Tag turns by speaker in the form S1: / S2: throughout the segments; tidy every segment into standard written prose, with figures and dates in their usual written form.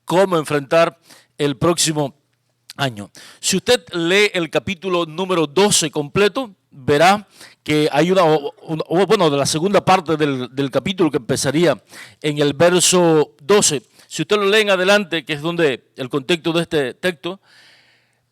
S1: cómo enfrentar el próximo año. Si usted lee el capítulo número 12 completo, verá que hay bueno, de la segunda parte del capítulo que empezaría en el verso 12. Si usted lo lee en adelante, que es donde el contexto de este texto,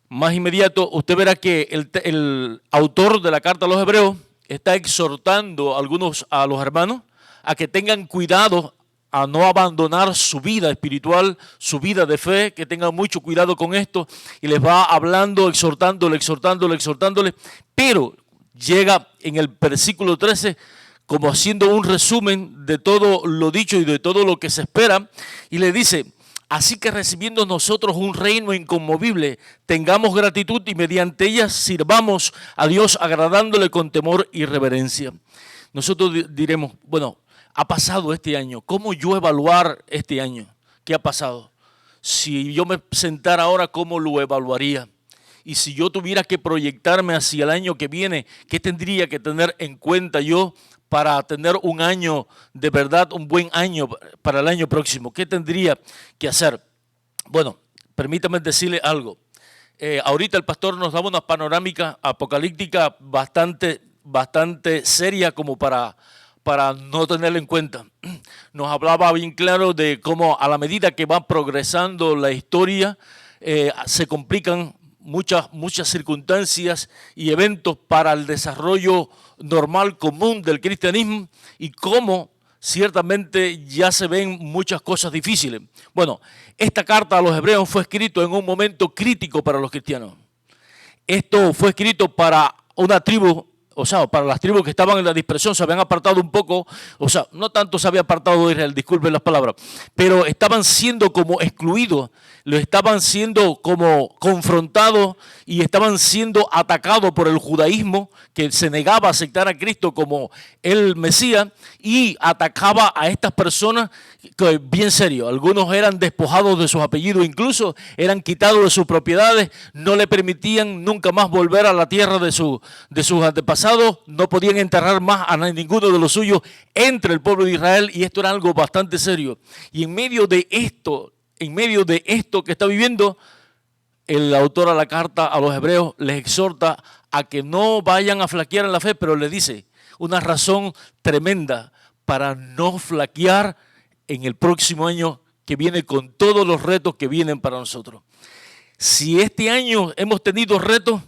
S1: más inmediato, usted verá que el autor de la carta a los hebreos está exhortando a los hermanos a que tengan cuidado a no abandonar su vida espiritual, su vida de fe, que tengan mucho cuidado con esto, y les va hablando, exhortándole, pero llega en el versículo 13 como haciendo un resumen de todo lo dicho y de todo lo que se espera, y le dice: así que recibiendo nosotros un reino inconmovible, tengamos gratitud y mediante ella sirvamos a Dios agradándole con temor y reverencia. Nosotros diremos, bueno, ha pasado este año, ¿cómo yo evaluar este año? ¿Qué ha pasado? Si yo me sentara ahora, ¿cómo lo evaluaría? Y si yo tuviera que proyectarme hacia el año que viene, ¿qué tendría que tener en cuenta yo para tener un año de verdad, un buen año para el año próximo? ¿Qué tendría que hacer? Bueno, permítame decirle algo. Ahorita el pastor nos daba una panorámica apocalíptica bastante seria como para no tenerla en cuenta. Nos hablaba bien claro de cómo a la medida que va progresando la historia, se complican muchas circunstancias y eventos para el desarrollo normal, común del cristianismo, y cómo ciertamente ya se ven muchas cosas difíciles. Bueno, esta carta a los hebreos fue escrito en un momento crítico para los cristianos. Esto fue escrito para una tribu, o sea, para las tribus que estaban en la dispersión, se habían apartado un poco, o sea, no tanto se había apartado de Israel, disculpen las palabras, pero estaban siendo como excluidos, lo estaban siendo como confrontados y estaban siendo atacados por el judaísmo, que se negaba a aceptar a Cristo como el Mesías, y atacaba a estas personas bien serio. Algunos eran despojados de sus apellidos, incluso eran quitados de sus propiedades, no le permitían nunca más volver a la tierra de sus antepasados, no podían enterrar más a ninguno de los suyos entre el pueblo de Israel, y esto era algo bastante serio. Y en medio de esto que está viviendo, el autor a la carta a los hebreos les exhorta a que no vayan a flaquear en la fe, pero le dice una razón tremenda para no flaquear en el próximo año que viene, con todos los retos que vienen para nosotros. Si este año hemos tenido retos,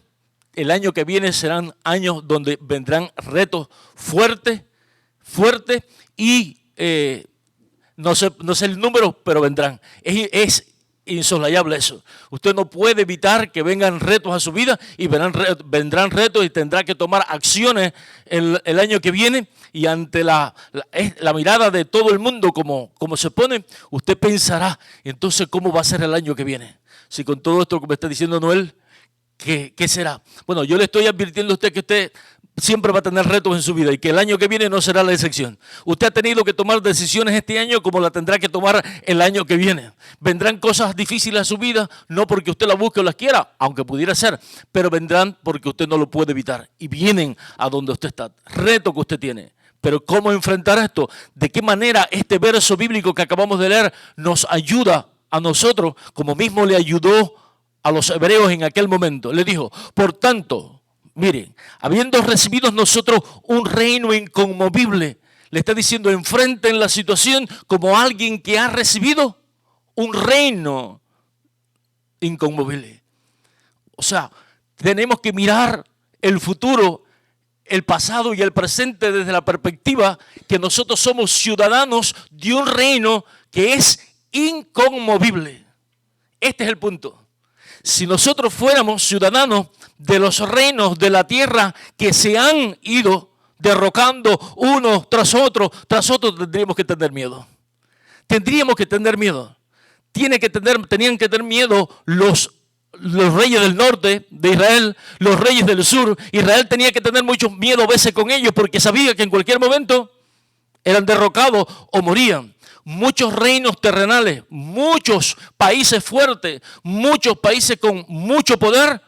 S1: el año que viene serán años donde vendrán retos fuertes y no sé el número, pero vendrán. Es insoslayable eso. Usted no puede evitar que vengan retos a su vida, y vendrán retos y tendrá que tomar acciones el año que viene, y ante la mirada de todo el mundo como se pone, usted pensará, entonces, ¿cómo va a ser el año que viene? Si con todo esto que me está diciendo Noel, ¿qué será? Bueno, yo le estoy advirtiendo a usted que usted siempre va a tener retos en su vida y que el año que viene no será la excepción. Usted ha tenido que tomar decisiones este año como la tendrá que tomar el año que viene. Vendrán cosas difíciles a su vida, no porque usted las busque o las quiera, aunque pudiera ser, pero vendrán porque usted no lo puede evitar y vienen a donde usted está. Reto que usted tiene. Pero ¿cómo enfrentar esto? ¿De qué manera este verso bíblico que acabamos de leer nos ayuda a nosotros, como mismo le ayudó a los hebreos en aquel momento? Le dijo: por tanto, miren, habiendo recibido nosotros un reino inconmovible, le está diciendo, enfrenten la situación como alguien que ha recibido un reino inconmovible. O sea, tenemos que mirar el futuro, el pasado y el presente desde la perspectiva que nosotros somos ciudadanos de un reino que es inconmovible. Este es el punto. Si nosotros fuéramos ciudadanos de los reinos de la tierra que se han ido derrocando uno tras otro, tendríamos que tener miedo. Tendríamos que tener miedo. Tenían que tener miedo los reyes del norte de Israel, los reyes del sur. Israel tenía que tener mucho miedo a veces con ellos, porque sabía que en cualquier momento eran derrocados o morían. Muchos reinos terrenales, muchos países fuertes, muchos países con mucho poder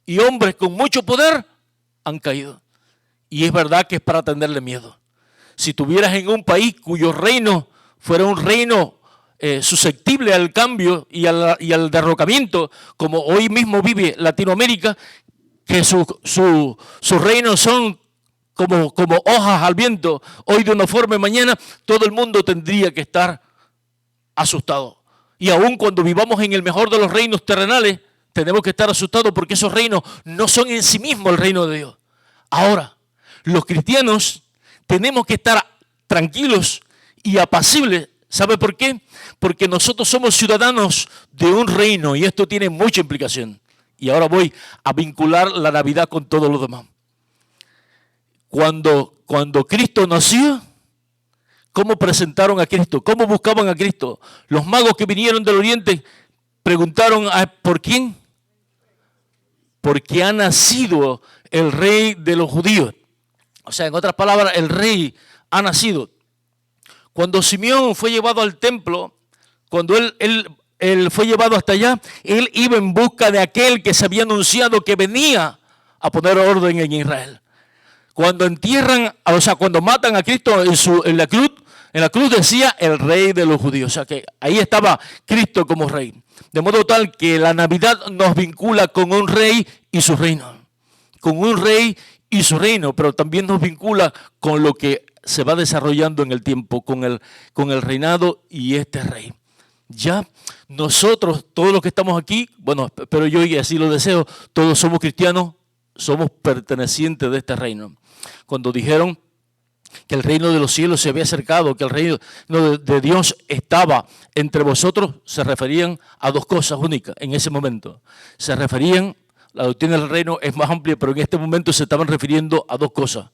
S1: y hombres con mucho poder han caído. Y es verdad que es para tenerle miedo. Si tuvieras en un país cuyo reino fuera un reino susceptible al cambio y al derrocamiento, como hoy mismo vive Latinoamérica, que sus reinos son como hojas al viento, hoy de una forma y mañana, todo el mundo tendría que estar asustado. Y aun cuando vivamos en el mejor de los reinos terrenales, tenemos que estar asustados porque esos reinos no son en sí mismos el reino de Dios. Ahora, los cristianos tenemos que estar tranquilos y apacibles. ¿Sabe por qué? Porque nosotros somos ciudadanos de un reino y esto tiene mucha implicación. Y ahora voy a vincular la Navidad con todo lo demás. Cuando Cristo nació, ¿cómo presentaron a Cristo? ¿Cómo buscaban a Cristo? Los magos que vinieron del oriente preguntaron, ¿por quién? Porque ha nacido el rey de los judíos. O sea, en otras palabras, el rey ha nacido. Cuando Simeón fue llevado al templo, cuando él fue llevado hasta allá, él iba en busca de aquel que se había anunciado que venía a poner orden en Israel. Cuando entierran, o sea, cuando matan a Cristo en la cruz decía el rey de los judíos. O sea, que ahí estaba Cristo como rey. De modo tal que la Navidad nos vincula con un rey y su reino. Con un rey y su reino, pero también nos vincula con lo que se va desarrollando en el tiempo, con el reinado y este rey. Ya nosotros, todos los que estamos aquí, bueno, pero yo y así lo deseo, todos somos cristianos, somos pertenecientes de este reino. Cuando dijeron que el reino de los cielos se había acercado, que el reino de Dios estaba entre vosotros, se referían a dos cosas únicas en ese momento. Se referían, la doctrina del reino es más amplia, pero en este momento se estaban refiriendo a dos cosas.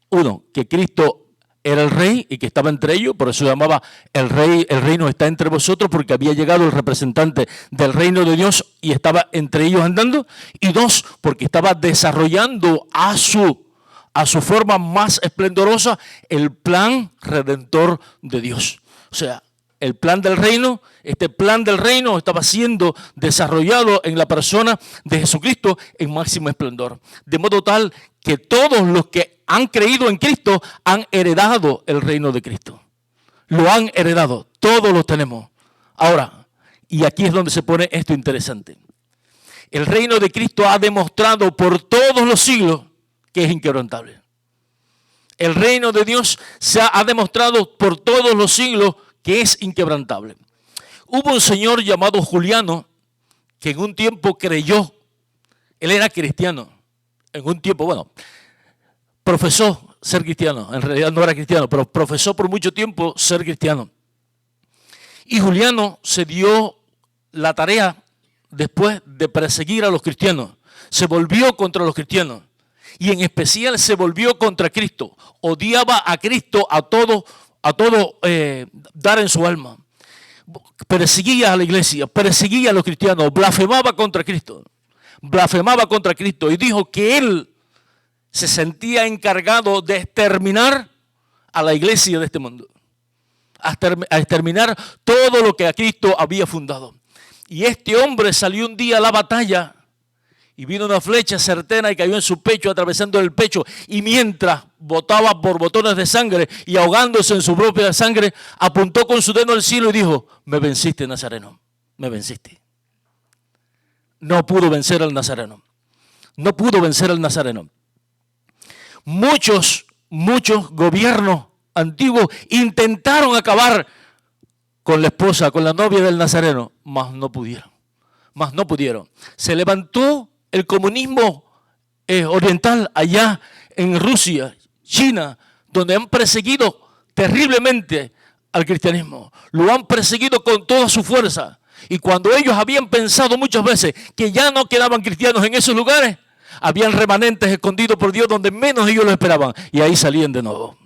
S1: Uno, que Cristo era el rey y que estaba entre ellos, por eso llamaba el reino está entre vosotros, porque había llegado el representante del reino de Dios y estaba entre ellos andando. Y dos, porque estaba desarrollando a su forma más esplendorosa el plan redentor de Dios. O sea, el plan del reino, este plan del reino estaba siendo desarrollado en la persona de Jesucristo en máximo esplendor. De modo tal que todos los que han creído en Cristo han heredado el reino de Cristo. Lo han heredado, todos lo tenemos. Ahora, y aquí es donde se pone esto interesante. El reino de Cristo ha demostrado por todos los siglos que es inquebrantable. El reino de Dios ha demostrado por todos los siglos que es inquebrantable. Hubo un señor llamado Juliano que en un tiempo creyó, él era cristiano, en un tiempo, bueno, profesó ser cristiano, en realidad no era cristiano, pero profesó por mucho tiempo ser cristiano. Y Juliano se dio la tarea después de perseguir a los cristianos, se volvió contra los cristianos y en especial se volvió contra Cristo, odiaba a Cristo a todo dar en su alma. Perseguía a la iglesia, perseguía a los cristianos, blasfemaba contra Cristo y dijo que él se sentía encargado de exterminar a la iglesia de este mundo, a exterminar todo lo que a Cristo había fundado. Y este hombre salió un día a la batalla y vino una flecha certera y cayó en su pecho, atravesando el pecho. Y mientras botaba borbotones de sangre y ahogándose en su propia sangre, apuntó con su dedo al cielo y dijo: me venciste, Nazareno, me venciste. No pudo vencer al Nazareno. No pudo vencer al Nazareno. Muchos gobiernos antiguos intentaron acabar con la esposa, con la novia del Nazareno, mas no pudieron. Se levantó el comunismo oriental allá en Rusia, China, donde han perseguido terriblemente al cristianismo. Lo han perseguido con toda su fuerza. Y cuando ellos habían pensado muchas veces que ya no quedaban cristianos en esos lugares, habían remanentes escondidos por Dios donde menos ellos lo esperaban. Y ahí salían de nuevo.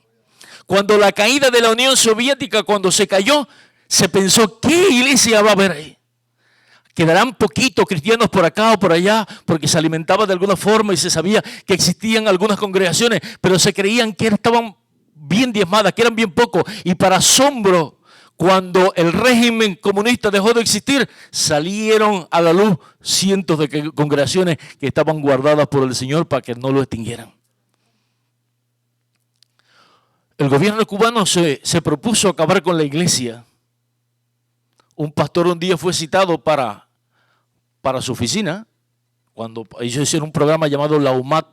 S1: Cuando la caída de la Unión Soviética, cuando se cayó, se pensó, ¿qué iglesia va a haber ahí? Quedarán poquitos cristianos por acá o por allá, porque se alimentaba de alguna forma y se sabía que existían algunas congregaciones, pero se creían que estaban bien diezmadas, que eran bien pocos. Y para asombro, cuando el régimen comunista dejó de existir, salieron a la luz cientos de congregaciones que estaban guardadas por el Señor para que no lo extinguieran. El gobierno cubano se propuso acabar con la iglesia. un pastor un día fue citado para su oficina, cuando ellos hicieron un programa llamado La UMAT,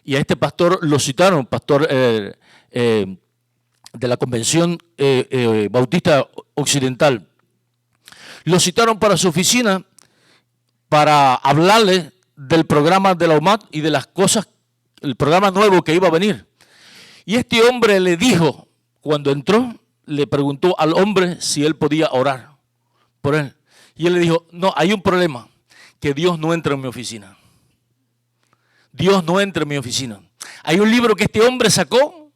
S1: y a este pastor lo citaron, pastor de la Convención Bautista Occidental. Lo citaron para su oficina para hablarle del programa de la UMAT y de las cosas, el programa nuevo que iba a venir. Y este hombre le dijo, cuando entró, le preguntó al hombre si él podía orar por él. Y él le dijo, no, hay un problema, que Dios no entra en mi oficina. Dios no entra en mi oficina. Hay un libro que este hombre sacó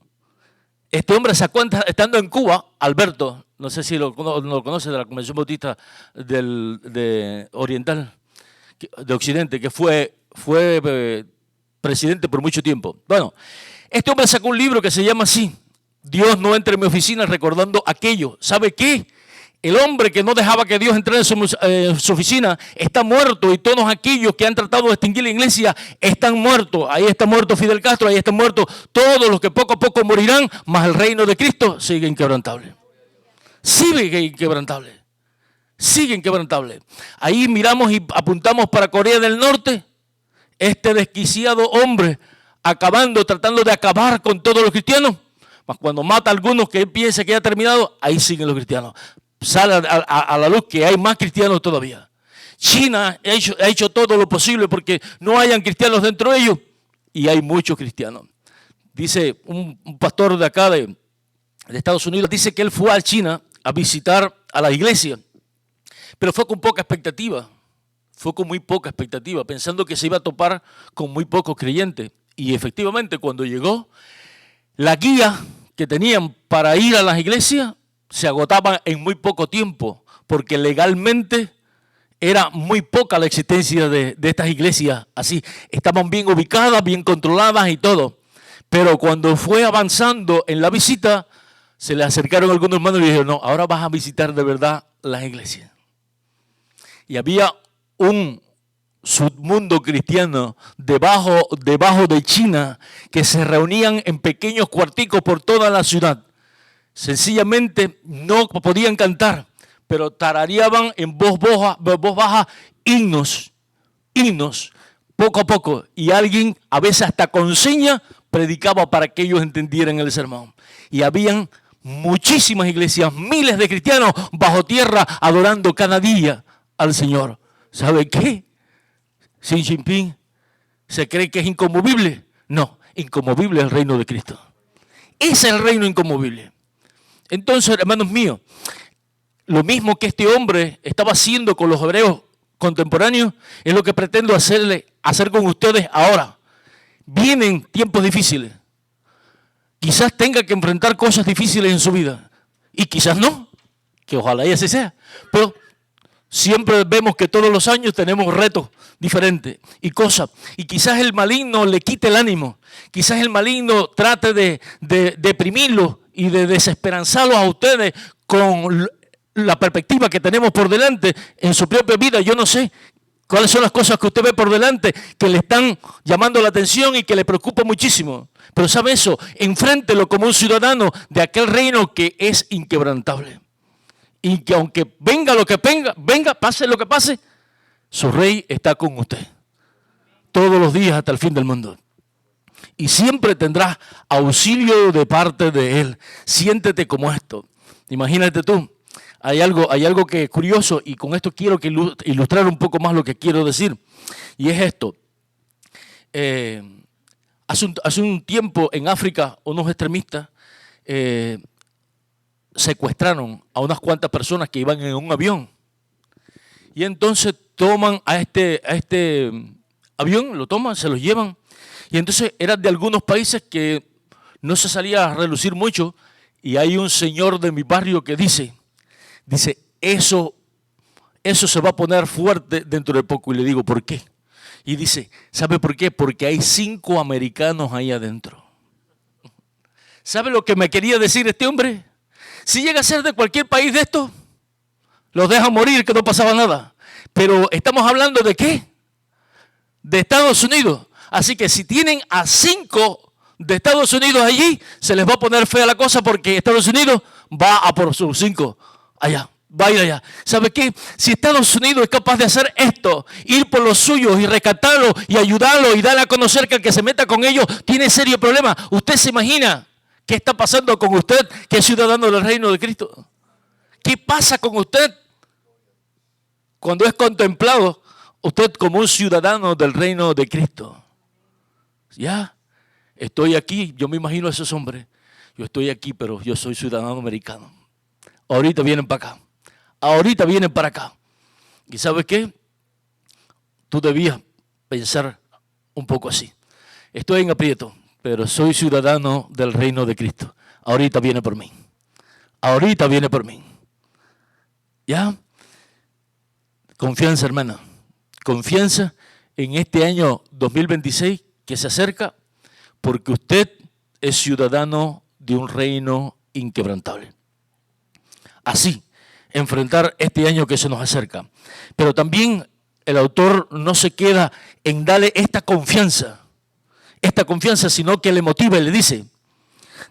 S1: estando en Cuba, Alberto, no sé si lo conoce, de la Convención Bautista de Oriental, de Occidente, que fue presidente por mucho tiempo. Bueno, este hombre sacó un libro que se llama así, Dios no entra en mi oficina, recordando aquello. ¿Sabe qué? El hombre que no dejaba que Dios entrara en su oficina está muerto, y todos aquellos que han tratado de extinguir la iglesia están muertos. Ahí está muerto Fidel Castro, ahí están muertos todos los que poco a poco morirán, mas el reino de Cristo sigue inquebrantable. Sigue inquebrantable. Sigue inquebrantable. Ahí miramos y apuntamos para Corea del Norte, este desquiciado hombre tratando de acabar con todos los cristianos. Mas cuando mata a algunos que él piensa que ya ha terminado, ahí siguen los cristianos. Sale a la luz que hay más cristianos todavía. China ha hecho todo lo posible porque no hayan cristianos dentro de ellos, y hay muchos cristianos. Dice un pastor de acá de Estados Unidos, dice que él fue a China a visitar a la iglesia, pero fue con poca expectativa. Fue con muy poca expectativa, pensando que se iba a topar con muy pocos creyentes. Y efectivamente, cuando llegó, la guía que tenían para ir a las iglesias se agotaba en muy poco tiempo, porque legalmente era muy poca la existencia de estas iglesias así. Estaban bien ubicadas, bien controladas y todo. Pero cuando fue avanzando en la visita, se le acercaron algunos hermanos y le dijeron, no, ahora vas a visitar de verdad las iglesias. Y había un submundo cristiano debajo de China, que se reunían en pequeños cuarticos por toda la ciudad. Sencillamente no podían cantar, pero tarareaban en voz baja himnos, poco a poco. Y alguien, a veces hasta con señas, predicaba para que ellos entendieran el sermón. Y habían muchísimas iglesias, miles de cristianos bajo tierra adorando cada día al Señor. ¿Sabe qué? Xi Jinping se cree que es inconmovible. No, inconmovible es el reino de Cristo. Ese es el reino inconmovible. Entonces, hermanos míos, lo mismo que este hombre estaba haciendo con los hebreos contemporáneos, es lo que pretendo hacer con ustedes ahora. Vienen tiempos difíciles. Quizás tenga que enfrentar cosas difíciles en su vida. Y quizás no, que ojalá y así sea. Pero siempre vemos que todos los años tenemos retos diferentes y cosas. Y quizás el maligno le quite el ánimo. Quizás el maligno trate de deprimirlos y de desesperanzarlos a ustedes con la perspectiva que tenemos por delante en su propia vida. Yo no sé cuáles son las cosas que usted ve por delante que le están llamando la atención y que le preocupa muchísimo. Pero ¿sabe eso? Enfréntelo como un ciudadano de aquel reino que es inquebrantable. Y que aunque venga lo que venga, pase lo que pase, su rey está con usted. Todos los días hasta el fin del mundo. Y siempre tendrás auxilio de parte de él. Siéntete como esto. Imagínate tú. Hay algo que es curioso, y con esto quiero ilustrar un poco más lo que quiero decir. Y es esto. Hace un tiempo en África, unos extremistas secuestraron a unas cuantas personas que iban en un avión. Y entonces toman a este avión, lo toman, se los llevan. Y entonces eran de algunos países que no se salía a relucir mucho. Y hay un señor de mi barrio que dice, eso se va a poner fuerte dentro de poco. Y le digo, ¿por qué? Y dice, ¿sabe por qué? Porque hay 5 americanos ahí adentro. ¿Sabe lo que me quería decir este hombre? Si llega a ser de cualquier país de estos, los dejan morir, que no pasaba nada. Pero estamos hablando ¿de qué? De Estados Unidos. Así que si tienen a 5 de Estados Unidos allí, se les va a poner fea la cosa, porque Estados Unidos va a por sus 5 allá. vaya allá. ¿Sabe qué? Si Estados Unidos es capaz de hacer esto, ir por los suyos y rescatarlos y ayudarlos y darle a conocer que el que se meta con ellos tiene serio problema, ¿usted se imagina qué está pasando con usted, que es ciudadano del reino de Cristo? ¿Qué pasa con usted cuando es contemplado usted como un ciudadano del reino de Cristo? Ya, estoy aquí, yo me imagino a esos hombres. Yo estoy aquí, pero yo soy ciudadano americano. Ahorita vienen para acá. Ahorita vienen para acá. ¿Y sabes qué? Tú debías pensar un poco así. Estoy en aprieto, pero soy ciudadano del reino de Cristo. Ahorita viene por mí. Ahorita viene por mí. ¿Ya? Confianza, hermana. Confianza en este año 2026 que se acerca, porque usted es ciudadano de un reino inquebrantable. Así, enfrentar este año que se nos acerca. Pero también el autor no se queda en darle esta confianza, sino que le motiva y le dice,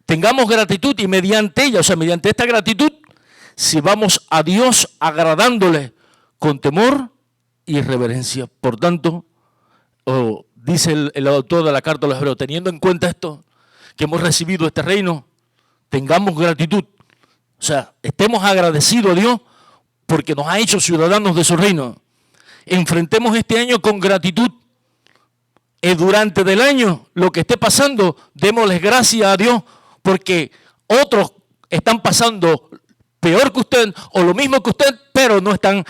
S1: tengamos gratitud y mediante ella, o sea, mediante esta gratitud, sirvamos a Dios agradándole con temor y reverencia. Por tanto, dice el autor de la carta a los Hebreos, teniendo en cuenta esto, que hemos recibido este reino, tengamos gratitud. O sea, estemos agradecidos a Dios porque nos ha hecho ciudadanos de su reino. Enfrentemos este año con gratitud. Durante del año, lo que esté pasando, démosles gracias a Dios porque otros están pasando peor que usted o lo mismo que usted, pero no están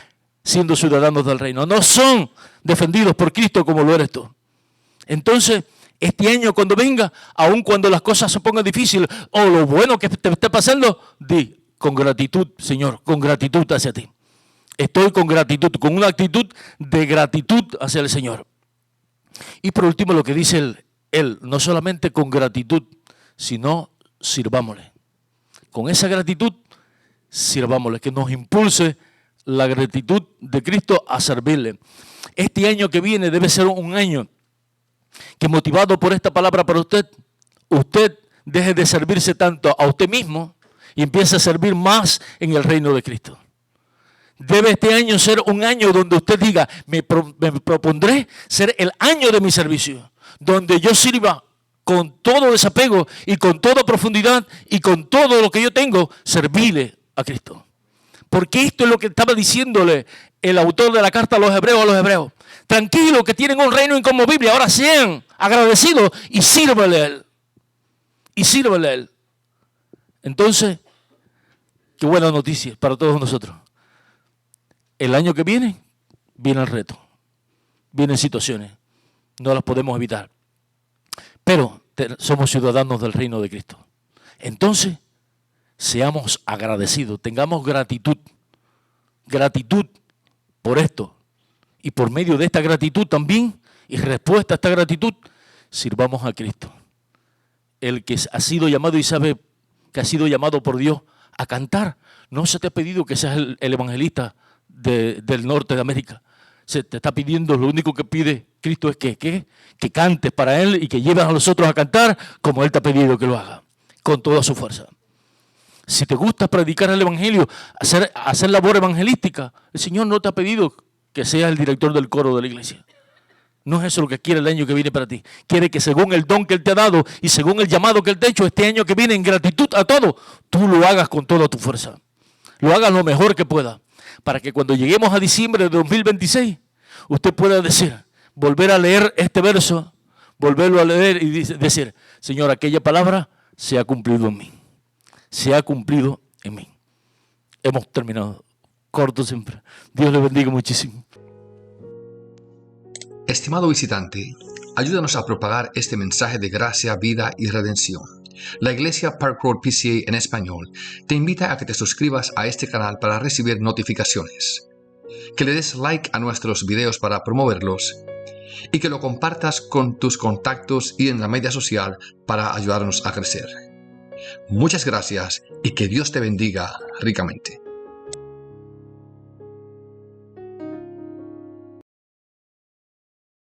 S1: siendo ciudadanos del reino. No son defendidos por Cristo como lo eres tú. Entonces, este año cuando venga, aun cuando las cosas se pongan difíciles o lo bueno que te esté pasando, di con gratitud, Señor, con gratitud hacia ti. Estoy con gratitud, con una actitud de gratitud hacia el Señor. Y por último lo que dice él, no solamente con gratitud, sino sirvámosle. Con esa gratitud, sirvámosle, que nos impulse la gratitud de Cristo a servirle. Este año que viene debe ser un año que, motivado por esta palabra para usted deje de servirse tanto a usted mismo y empiece a servir más en el reino de Cristo. Debe este año ser un año donde usted diga, me propondré ser el año de mi servicio, donde yo sirva con todo desapego y con toda profundidad y con todo lo que yo tengo, servirle a Cristo. Porque esto es lo que estaba diciéndole el autor de la carta a los hebreos. Tranquilo, que tienen un reino inconmovible, ahora sean agradecidos y sírvale a Él. Y sírvale a Él. Entonces, qué buena noticia para todos nosotros. El año que viene el reto, vienen situaciones, no las podemos evitar. Pero somos ciudadanos del reino de Cristo. Entonces, seamos agradecidos, tengamos gratitud por esto. Y por medio de esta gratitud también, y respuesta a esta gratitud, sirvamos a Cristo. El que ha sido llamado y sabe que ha sido llamado por Dios a cantar. No se te ha pedido que seas el evangelista del norte de América. Se te está pidiendo, lo único que pide Cristo es que cantes para Él y que lleves a los otros a cantar como Él te ha pedido que lo haga, con toda su fuerza. Si te gusta predicar el evangelio, hacer labor evangelística, el Señor no te ha pedido que seas el director del coro de la iglesia. No es eso lo que quiere el año que viene para ti. Quiere que según el don que Él te ha dado y según el llamado que Él te ha hecho, este año que viene en gratitud a todo, tú lo hagas con toda tu fuerza. Lo hagas lo mejor que pueda. Para que cuando lleguemos a diciembre de 2026, usted pueda decir, volver a leer este verso, volverlo a leer y decir, Señor, aquella palabra se ha cumplido en mí. Se ha cumplido en mí. Hemos terminado. Corto siempre. Dios le bendiga muchísimo.
S2: Estimado visitante, ayúdanos a propagar este mensaje de gracia, vida y redención. La Iglesia Park Road PCA en español te invita a que te suscribas a este canal para recibir notificaciones, que le des like a nuestros videos para promoverlos y que lo compartas con tus contactos y en la media social para ayudarnos a crecer. Muchas gracias y que Dios te bendiga ricamente.